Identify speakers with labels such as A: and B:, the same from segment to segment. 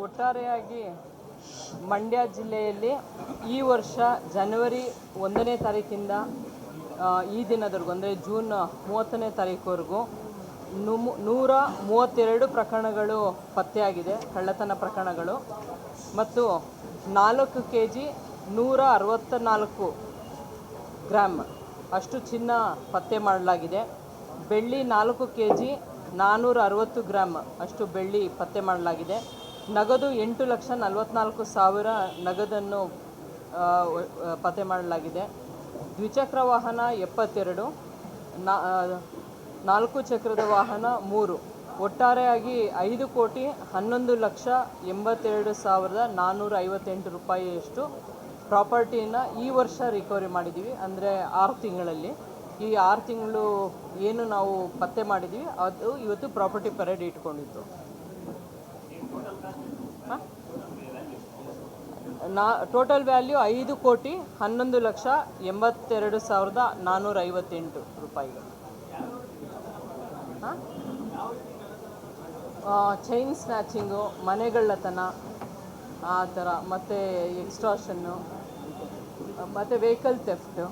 A: ಒಟ್ಟಾರೆಯಾಗಿ ಮಂಡ್ಯ ಜಿಲ್ಲೆಯಲ್ಲಿ ಈ ವರ್ಷ ಜನವರಿ 1ನೇ ತಾರೀಕಿಂದ ಈ ದಿನದವರೆಗೂ ಅಂದರೆ ಜೂನ್ 30ನೇ ತಾರೀಕುವರೆಗೂ 132 ಪ್ರಕರಣಗಳು ಪತ್ತೆಯಾಗಿದೆ, ಕಳ್ಳತನ ಪ್ರಕರಣಗಳು. ಮತ್ತು 4 kg 164 ಗ್ರಾಮ್ ಅಷ್ಟು ಚಿನ್ನ ಪತ್ತೆ ಮಾಡಲಾಗಿದೆ. ಬೆಳ್ಳಿ 4 kg 460 ಗ್ರಾಮ್ ಅಷ್ಟು ಬೆಳ್ಳಿ ಪತ್ತೆ ಮಾಡಲಾಗಿದೆ. ನಗದು 8,44,000 ನಗದನ್ನು ಪತ್ತೆ ಮಾಡಲಾಗಿದೆ. ದ್ವಿಚಕ್ರ ವಾಹನ 72, 4 ಚಕ್ರದ ವಾಹನ 3, ಒಟ್ಟಾರೆಯಾಗಿ 5,11,82,458 ರೂಪಾಯಿಯಷ್ಟು ಪ್ರಾಪರ್ಟಿನ ಈ ವರ್ಷ ರಿಕವರಿ ಮಾಡಿದ್ದೀವಿ. ಅಂದರೆ 6 ತಿಂಗಳಲ್ಲಿ ಈ 6 ತಿಂಗಳು ಏನು ನಾವು ಪತ್ತೆ ಮಾಡಿದ್ದೀವಿ ಅದು ಇವತ್ತು ಪ್ರಾಪರ್ಟಿ ಪರೇಡ್ ಇಟ್ಕೊಂಡಿದ್ದು. ಟೋಟಲ್ ವ್ಯಾಲ್ಯೂ 5,11,82,458 ರೂಪಾಯಿಗಳು. ಚೈನ್ ಸ್ನ್ಯಾಚಿಂಗು, ಮನೆಗಳ್ಳತನ ಆ ಥರ, ಮತ್ತು ಎಕ್ಸ್ಟ್ರಾಷನ್ನು, ಮತ್ತು ವೆಹಿಕಲ್ ಥೆಫ್ಟು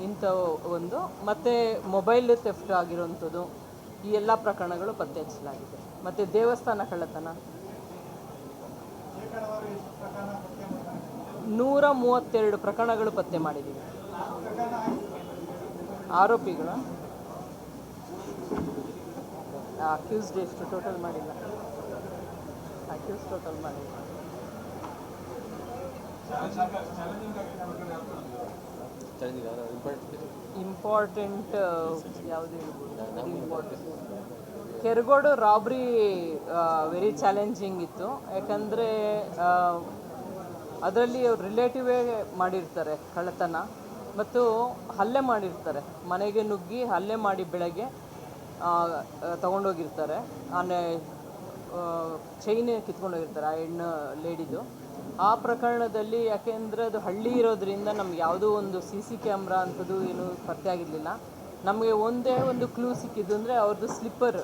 A: ಇಂಥವು ಒಂದು, ಮತ್ತು ಮೊಬೈಲ್ ಥೆಫ್ಟ್ ಆಗಿರೋವಂಥದ್ದು, ಈ ಎಲ್ಲ ಪ್ರಕರಣಗಳು ಪತ್ತೆ ಹಚ್ಚಲಾಗಿದೆ. ಮತ್ತು ದೇವಸ್ಥಾನ ಕಳ್ಳತನ 132 ಪ್ರಕರಣಗಳು ಪತ್ತೆ ಮಾಡಿದ್ದೀವಿ. ಆರೋಪಿಗಳು ಅಕ್ಯೂಸ್ಡ್ ಎಷ್ಟು ಟೋಟಲ್ ಮಾಡಿಲ್ಲ, ಅಕ್ಯೂಸ್ ಟೋಟಲ್ ಮಾಡಿಲ್ಲ. ಇಂಪಾರ್ಟೆಂಟ್ ಯಾವುದು ಹೇಳ್ಬೋದು? ಕೆರಗೋಡು ರಾಬ್ರಿ ವೆರಿ ಚಾಲೆಂಜಿಂಗ್ ಇತ್ತು. ಯಾಕಂದರೆ ಅದರಲ್ಲಿ ಅವ್ರು ರಿಲೇಟಿವೇ ಮಾಡಿರ್ತಾರೆ ಕಳ್ಳತನ ಮತ್ತು ಹಲ್ಲೆ ಮಾಡಿರ್ತಾರೆ. ಮನೆಗೆ ನುಗ್ಗಿ ಹಲ್ಲೆ ಮಾಡಿ ಬೆಳಗ್ಗೆ ತೊಗೊಂಡೋಗಿರ್ತಾರೆ. ಚೈನ್ ಕಿತ್ಕೊಂಡೋಗಿರ್ತಾರೆ ಆ ಹೆಣ್ಣು ಲೇಡಿದು. ಆ ಪ್ರಕರಣದಲ್ಲಿ ಯಾಕೆಂದರೆ ಅದು ಹಳ್ಳಿ ಇರೋದ್ರಿಂದ ನಮ್ಗೆ ಯಾವುದೋ ಒಂದು CC ಕ್ಯಾಮ್ರಾ ಅಂಥದ್ದು ಏನೂ ಪತ್ತೆ ಆಗಿರಲಿಲ್ಲ. ನಮಗೆ ಒಂದೇ ಒಂದು ಕ್ಲೂ ಸಿಕ್ಕಿದ್ದು ಅಂದರೆ ಅವ್ರದ್ದು ಸ್ಲಿಪ್ಪರ್,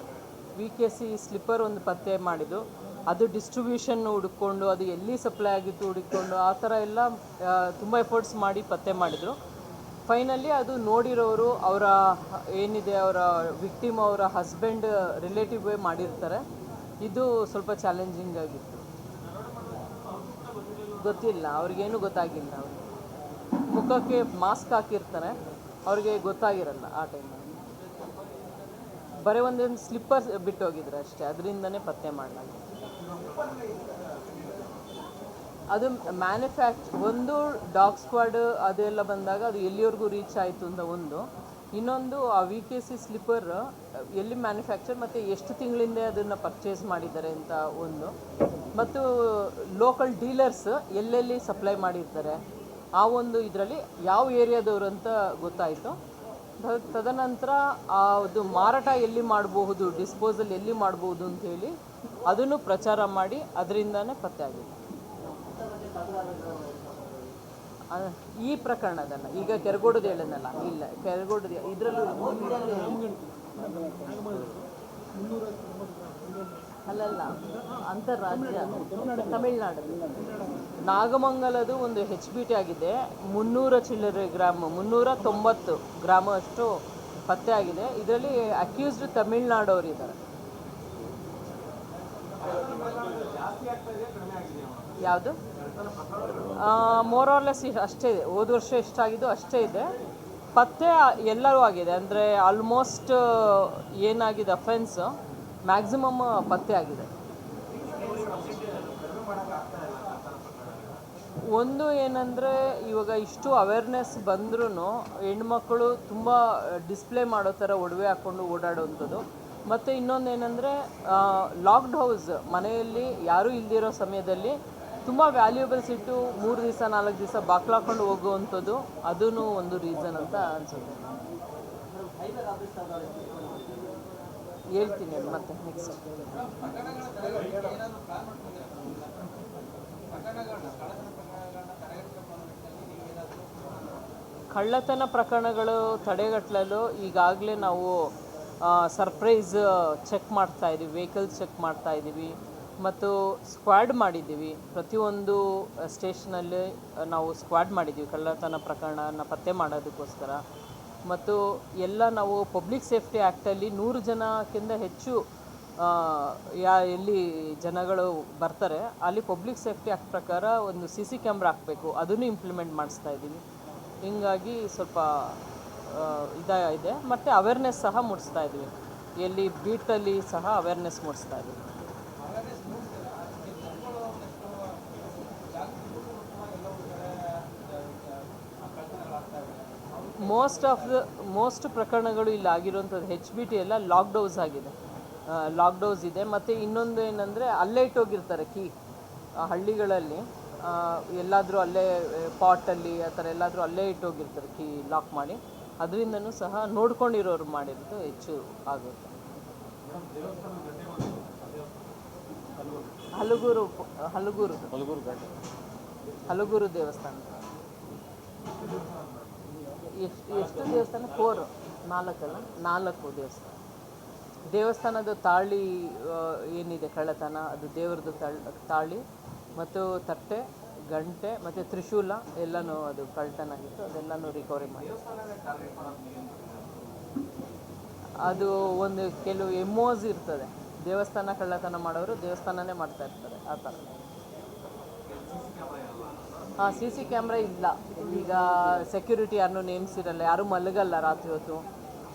A: VKC ಸ್ಲಿಪ್ಪರ್ ಒಂದು ಪತ್ತೆ ಮಾಡಿದ್ದು. ಅದು ಡಿಸ್ಟ್ರಿಬ್ಯೂಷನ್ ಹುಡುಕೊಂಡು ಅದು ಎಲ್ಲಿ ಸಪ್ಲೈ ಆಗಿತ್ತು ಹುಡುಕೊಂಡು ಆ ಥರ ಎಲ್ಲ ತುಂಬ ಎಫರ್ಟ್ಸ್ ಮಾಡಿ ಪತ್ತೆ ಮಾಡಿದರು. ಫೈನಲಿ ಅದು ನೋಡಿರೋರು ಅವರ ಏನಿದೆ ಅವರ ವಿಕ್ಟಿಮ್ ಅವರ ಹಸ್ಬೆಂಡ್ ರಿಲೇಟಿವೇ ಮಾಡಿರ್ತಾರೆ. ಇದು ಸ್ವಲ್ಪ ಚಾಲೆಂಜಿಂಗ್ ಆಗಿತ್ತು. ಗೊತ್ತಿಲ್ಲ, ಅವ್ರಿಗೇನು ಗೊತ್ತಾಗಿಲ್ಲ. ಅವ್ರಿಗೆ ಮುಖಕ್ಕೆ ಮಾಸ್ಕ್ ಹಾಕಿರ್ತಾರೆ, ಅವ್ರಿಗೆ ಗೊತ್ತಾಗಿರಲ್ಲ ಆ ಟೈಮಲ್ಲಿ. ಬರೀ ಒಂದೊಂದು ಸ್ಲಿಪ್ಪರ್ಸ್ ಬಿಟ್ಟೋಗಿದ್ರು ಅಷ್ಟೇ, ಅದರಿಂದನೇ ಪತ್ತೆ ಮಾಡಲಾಗಿದೆ. ಅದು ಒಂದು ಡಾಗ್ ಸ್ಕ್ವಾಡ್ ಅದೆಲ್ಲ ಬಂದಾಗ ಅದು ಎಲ್ಲಿವರೆಗೂ ರೀಚ್ ಆಯಿತು ಅಂತ ಒಂದು. ಇನ್ನೊಂದು ಆ VKC ಸ್ಲಿಪ್ಪರ್ ಎಲ್ಲಿ ಮ್ಯಾನುಫ್ಯಾಕ್ಚರ್ ಮತ್ತು ಎಷ್ಟು ತಿಂಗಳಿಂದ ಅದನ್ನು ಪರ್ಚೇಸ್ ಮಾಡಿದ್ದಾರೆ ಅಂತ ಒಂದು. ಮತ್ತು ಲೋಕಲ್ ಡೀಲರ್ಸ್ ಎಲ್ಲೆಲ್ಲಿ ಸಪ್ಲೈ ಮಾಡಿರ್ತಾರೆ ಆ ಒಂದು ಇದರಲ್ಲಿ ಯಾವ ಏರಿಯಾದವರು ಅಂತ ಗೊತ್ತಾಯಿತು. ತದನಂತರ ಅದು ಮಾರಾಟ ಎಲ್ಲಿ ಮಾಡಬಹುದು, ಡಿಸ್ಪೋಸಲ್ ಎಲ್ಲಿ ಮಾಡಬಹುದು ಅಂಥೇಳಿ ಅದನ್ನು ಪ್ರಚಾರ ಮಾಡಿ ಅದರಿಂದನೇ ಪತ್ತೆ ಆಗಿದೆ. ಈ ಪ್ರಕರಣದಲ್ಲ, ಈಗ ಕೆರಗೋಡದು ಹೇಳೋದಲ್ಲ, ಇಲ್ಲ ಕೆರಗೋಡದು ಇದರಲ್ಲೂ ಅಲ್ಲಲ್ಲ, ಅಂತಾರಾಜ್ಯ ತಮಿಳ್ನಾಡು. ನಾಗಮಂಗಲದು ಒಂದು HBT ಆಗಿದೆ, 300 ಚಿಲ್ಲರೆ ಗ್ರಾಮ್, 390 ಗ್ರಾಮ್ ಅಷ್ಟು ಪತ್ತೆ ಆಗಿದೆ. ಇದರಲ್ಲಿ ಅಕ್ಯೂಸ್ಡ್ ತಮಿಳ್ನಾಡವರು ಇದ್ದಾರೆ. ಯಾವುದು ಮೋರ್ ಆರ್ ಲೆಸ್ ಅಷ್ಟೇ ಇದೆ. ಹೋದ ವರ್ಷ ಎಷ್ಟಾಗಿದ್ದು ಅಷ್ಟೇ ಇದೆ. ಪತ್ತೆ ಎಲ್ಲರೂ ಆಗಿದೆ. ಅಂದರೆ ಆಲ್ಮೋಸ್ಟ್ ಏನಾಗಿದೆ ಅಫೆನ್ಸ್ ಮ್ಯಾಕ್ಸಿಮಮ್ ಪತ್ತೆ ಆಗಿದೆ. ಒಂದು ಏನಂದರೆ ಇವಾಗ ಇಷ್ಟು ಅವೇರ್ನೆಸ್ ಬಂದ್ರೂ ಹೆಣ್ಮಕ್ಳು ತುಂಬ ಡಿಸ್ಪ್ಲೇ ಮಾಡೋ ಥರ ಒಡವೆ ಹಾಕ್ಕೊಂಡು ಓಡಾಡೋವಂಥದ್ದು. ಮತ್ತು ಇನ್ನೊಂದು ಏನಂದರೆ ಲಾಕ್ಡ್ ಹೌಸ್, ಮನೆಯಲ್ಲಿ ಯಾರೂ ಇಲ್ದಿರೋ ಸಮಯದಲ್ಲಿ ತುಂಬ ವ್ಯಾಲ್ಯೂಬಲ್ಸ್ ಇಟ್ಟು 3 ದಿವಸ 4 ದಿವಸ ಬಾಕ್ಲಾಕೊಂಡು ಹೋಗುವಂಥದ್ದು, ಅದೂ ಒಂದು ರೀಸನ್ ಅಂತ ಅನಿಸುತ್ತೆ. ಹೇಳ್ತೀನಿ ಮತ್ತೆ ನೆಕ್ಸ್ಟ್. ಕಳ್ಳತನ ಪ್ರಕರಣಗಳು ತಡೆಗಟ್ಟಲು ಈಗಾಗಲೇ ನಾವು ಸರ್ಪ್ರೈಸ್ ಚೆಕ್ ಮಾಡ್ತಾಯಿದ್ದೀವಿ, ವೆಹಿಕಲ್ಸ್ ಚೆಕ್ ಮಾಡ್ತಾಯಿದ್ದೀವಿ. ಮತ್ತು ಸ್ಕ್ವಾಡ್ ಮಾಡಿದ್ದೀವಿ. ಪ್ರತಿಯೊಂದು ಸ್ಟೇಷನಲ್ಲಿ ನಾವು ಸ್ಕ್ವಾಡ್ ಮಾಡಿದ್ದೀವಿ ಕಳ್ಳತನ ಪ್ರಕರಣನ ಪತ್ತೆ ಮಾಡೋದಕ್ಕೋಸ್ಕರ. ಮತ್ತು ಎಲ್ಲ ನಾವು ಪಬ್ಲಿಕ್ ಸೇಫ್ಟಿ ಆ್ಯಕ್ಟಲ್ಲಿ 100 ಜನಕ್ಕಿಂತ ಹೆಚ್ಚು ಎಲ್ಲಿ ಜನಗಳು ಬರ್ತಾರೆ ಅಲ್ಲಿ ಪಬ್ಲಿಕ್ ಸೇಫ್ಟಿ ಆ್ಯಕ್ಟ್ ಪ್ರಕಾರ ಒಂದು CC ಕ್ಯಾಮ್ರಾ ಹಾಕಬೇಕು, ಅದನ್ನು ಇಂಪ್ಲಿಮೆಂಟ್ ಮಾಡಿಸ್ತಾ ಇದ್ದೀವಿ. ಹಿಂಗಾಗಿ ಸ್ವಲ್ಪ ಇದೆ. ಮತ್ತು ಅವೇರ್ನೆಸ್ ಸಹ ಮೂಡಿಸ್ತಾ ಇದ್ದೀವಿ, ಎಲ್ಲಿ ಬೀಟಲ್ಲಿ ಸಹ ಅವೇರ್ನೆಸ್ ಮೂಡಿಸ್ತಾ ಇದ್ದೀವಿ. ಮೋಸ್ಟ್ ಪ್ರಕರಣಗಳು ಇಲ್ಲಿ ಆಗಿರುವಂಥದ್ದು HBT ಎಲ್ಲ ಲಾಕ್ಡೌಸ್ ಆಗಿದೆ, ಲಾಕ್ಡೌಸ್ ಇದೆ. ಮತ್ತು ಇನ್ನೊಂದು ಏನಂದರೆ ಅಲ್ಲೇ ಇಟ್ಟೋಗಿರ್ತಾರೆ ಕೀ ಹಳ್ಳಿಗಳಲ್ಲಿ, ಎಲ್ಲಾದರೂ ಅಲ್ಲೇ ಪಾಟಲ್ಲಿ ಆ ಥರ ಎಲ್ಲಾದರೂ ಅಲ್ಲೇ ಇಟ್ಟೋಗಿರ್ತಾರೆ ಕೀ ಲಾಕ್ ಮಾಡಿ. ಅದರಿಂದನೂ ಸಹ ನೋಡ್ಕೊಂಡಿರೋರು ಮಾಡಿರೋದು ಹೆಚ್ಚು ಆಗುತ್ತೆ. ಹಲಗೂರು ದೇವಸ್ಥಾನ. ಎಷ್ಟು ದೇವಸ್ಥಾನ? 4 ದೇವಸ್ಥಾನದ ತಾಳಿ ಏನಿದೆ ಕಳ್ಳತನ, ಅದು ದೇವ್ರದ್ದು ತಾಳಿ ಮತ್ತು ತಟ್ಟೆ, ಗಂಟೆ ಮತ್ತು ತ್ರಿಶೂಲ ಎಲ್ಲನೂ ಅದು ಕಳ್ಳತನ ಆಗಿತ್ತು, ಅದೆಲ್ಲನೂ ರಿಕವರಿ ಮಾಡಿ. ಅದು ಒಂದು ಕೆಲವು MOs ಇರ್ತದೆ, ದೇವಸ್ಥಾನ ಕಳ್ಳತನ ಮಾಡೋರು ದೇವಸ್ಥಾನನೇ ಮಾಡ್ತಾ ಇರ್ತಾರೆ ಆ ಥರ. CC ಕ್ಯಾಮ್ರಾ ಇಲ್ಲ ಈಗ, ಸೆಕ್ಯೂರಿಟಿ ಯಾರನ್ನೂ ನೇಮಿಸಿರಲ್ಲ, ಯಾರೂ ಮಲಗಲ್ಲ ರಾತ್ರಿ ಹೊತ್ತು,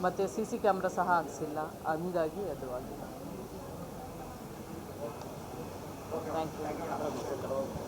A: ಮತ್ತು CC ಕ್ಯಾಮ್ರಾ ಸಹ ಹಾಕ್ಸಿಲ್ಲ, ಹಂಗಾಗಿ ಅದು ಆಗಿದೆ. Thank you.